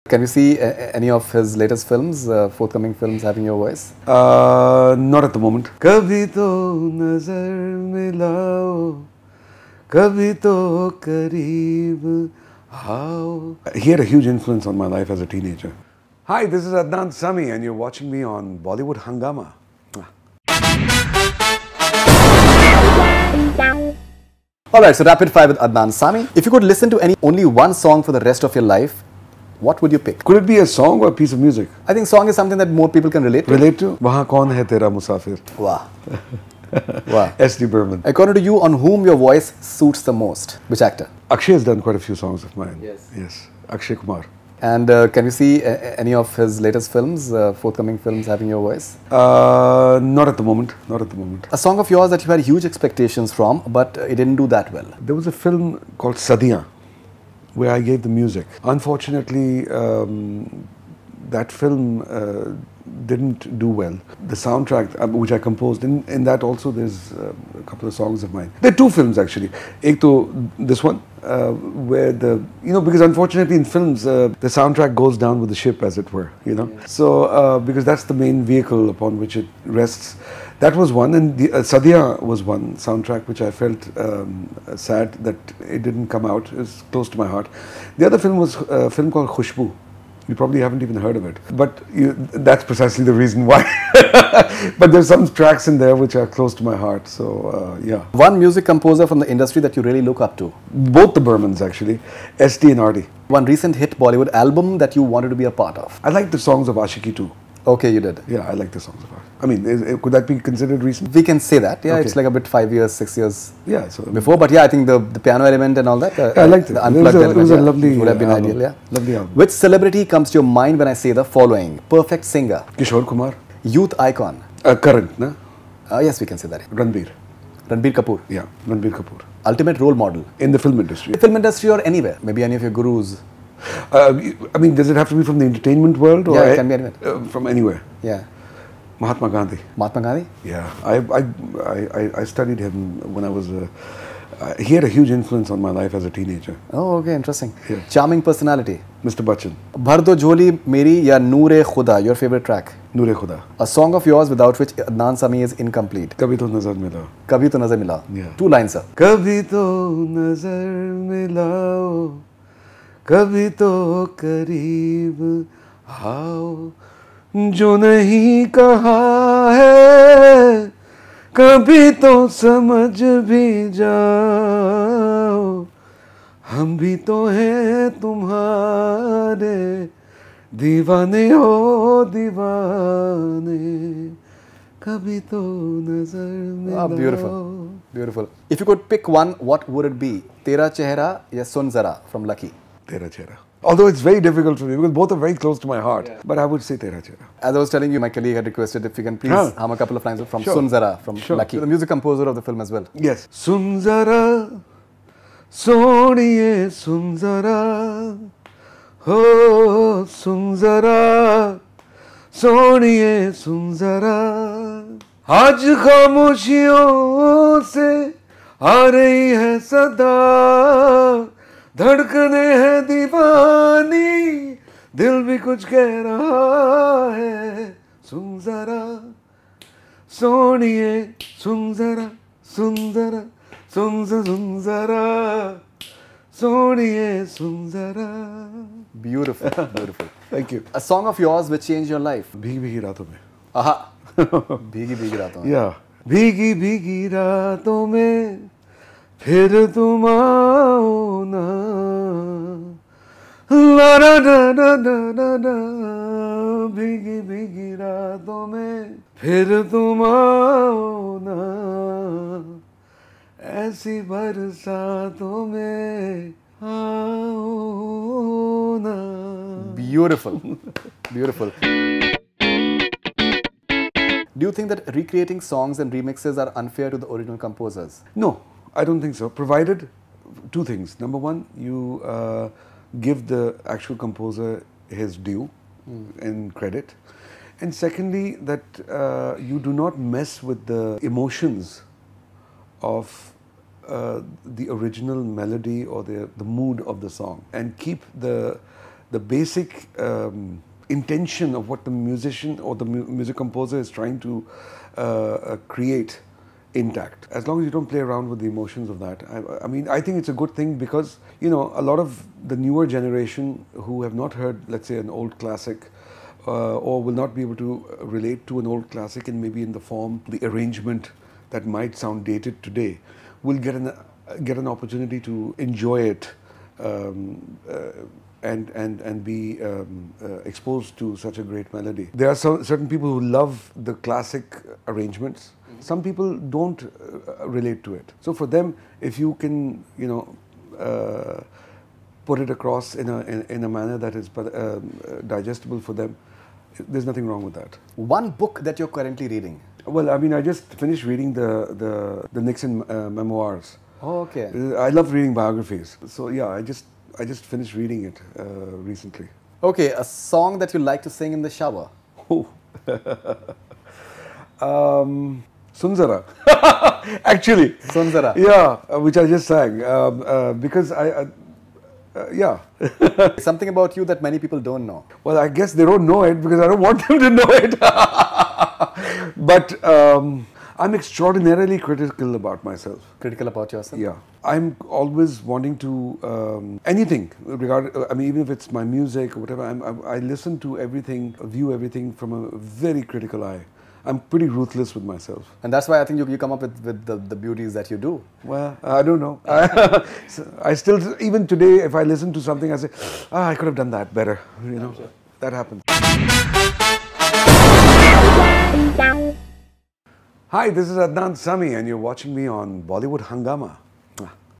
Can you see any of his latest films, forthcoming films having your voice? Not at the moment. Kabhi to nazar milao, kabhi to kareeb aao. He had a huge influence on my life as a teenager. Hi, this is Adnan Sami and you're watching me on Bollywood Hungama. Alright, so rapid fire with Adnan Sami. If you could listen to only one song for the rest of your life, what would you pick? Could it be a song or a piece of music? I think song is something that more people can relate to. Relate to? Wahan kaun hai tera musafir? Wow. Wow. S.D. Burman. According to you, on whom your voice suits the most? Which actor? Akshay has done quite a few songs of mine. Yes. Yes. Akshay Kumar. And can you see any of his latest films, forthcoming films having your voice? Not at the moment. Not at the moment. A song of yours that you had huge expectations from, but it didn't do that well. There was a film called Sadiyan, where I gave the music. Unfortunately, that film didn't do well. The soundtrack, which I composed, in that also there's a couple of songs of mine. There are two films actually. Ek to this one, where because unfortunately in films, the soundtrack goes down with the ship, as it were, Yeah. So, because that's the main vehicle upon which it rests. That was one, and the Sadiyan was one soundtrack which I felt sad that it didn't come out. It's close to my heart. The other film was a film called Khushbu. You probably haven't even heard of it, but that's precisely the reason why. But there's some tracks in there which are close to my heart, so yeah. One music composer from the industry that you really look up to? Both the Burmans actually, S.D. and R.D. One recent hit Bollywood album that you wanted to be a part of? I like the songs of Ashiki too. Okay, you did. Yeah, I like the songs of Ashiki. I mean, could that be considered recent? We can say that, yeah. Okay. It's like a bit 5 years, 6 years before. But yeah, I think the piano element and all that. I liked it. The unplugged it was a lovely would have been album. ideal, yeah. Lovely album. Which celebrity comes to your mind when I say the following? Perfect singer. Kishore Kumar. Youth icon. Current, no? Yes, we can say that. Ranbir. Ranbir Kapoor. Yeah, Ranbir Kapoor. Ultimate role model. In the film industry. The film industry or anywhere? Maybe any of your gurus. I mean, does it have to be from the entertainment world? Or yeah, it can be anywhere. From anywhere. Yeah. Mahatma Gandhi. Mahatma Gandhi? Yeah, I studied him when I was. He had a huge influence on my life as a teenager. Oh, okay, interesting. Yeah. Charming personality. Mr. Bachchan. Bhar Do Jholi Meri ya Noor-e Khuda, your favorite track? Noor-e Khuda. A song of yours without which Adnan Sami is incomplete. Kabhi to nazar milao. Kabhi to nazar milao. Yeah. 2 lines, sir. Kabhi to nazar milao, kabhi to kareeb aao. जो नहीं कहा है कभी तो समझ भी जाओ हम भी तो हैं तुम्हारे दीवाने हो दीवाने कभी तो नजर मिलाओ. Beautiful, beautiful. If you could pick one, what would it be? Tera Chehra ya Sun Zara from Lucky? Tera Chehra. Although it's very difficult for me because both are very close to my heart. Yeah. But I would say Tera Chehra. As I was telling you, my colleague had requested if you can please hum a couple of lines from Sun Zara from Lucky. The music composer of the film as well. Yes. Sun Zara, Soniye Sun Zara, oh Sun Zara, Soniye Sun Zara. आज खामोशियों से आ रही है सदा धड़कने हैं दीवानी दिल भी कुछ कह रहा है सुन जरा सोनिए सुन जरा सुन जरा सुन जरा सोनिए सुन जरा. Beautiful, beautiful. Thank you. A song of yours which changed your life? भीगी भीगी रातों में. Aha. भीगी भीगी रातों में. Yeah. भीगी भीगी रातों में फिर तुम आओ ना ला ला ला ला ला ला भीगी भीगी रातों में फिर तुम आओ ना ऐसी बरसातों में आओ ना. Beautiful, beautiful. Do you think that recreating songs and remixes are unfair to the original composers? No, I don't think so. Provided two things. Number one, you give the actual composer his due and credit. And secondly, that you do not mess with the emotions of the original melody or the mood of the song, and keep the the basic intention of what the musician or the music composer is trying to create intact. As long as you don't play around with the emotions of that. I mean, I think it's a good thing because, you know, a lot of the newer generation who have not heard, let's say, an old classic or will not be able to relate to an old classic and maybe in the form, the arrangement that might sound dated today, will get an opportunity to enjoy it and be exposed to such a great melody. There are certain people who love the classic arrangements. Some people don't relate to it. So for them, if you can, you know, put it across in a manner that is digestible for them, there's nothing wrong with that. One book that you're currently reading? Well, I mean, I just finished reading the Nixon memoirs. Oh, okay. I love reading biographies. So yeah, I just finished reading it recently. Okay, a song that you like to sing in the shower? Oh. Sunzara. Actually. Sunzara. Yeah, which I just sang because yeah. Something about you that many people don't know. Well, I guess they don't know it because I don't want them to know it. But I'm extraordinarily critical about myself. Critical about yourself? Yeah. I'm always wanting to, anything, I mean, even if it's my music or whatever, I listen to everything, view everything from a very critical eye. I'm pretty ruthless with myself. And that's why I think you come up with the beauties that you do. Well, I don't know. I still, even today, if I listen to something, I say, I could have done that better. You know, sure. That happens. Hi, this is Adnan Sami and you're watching me on Bollywood Hungama.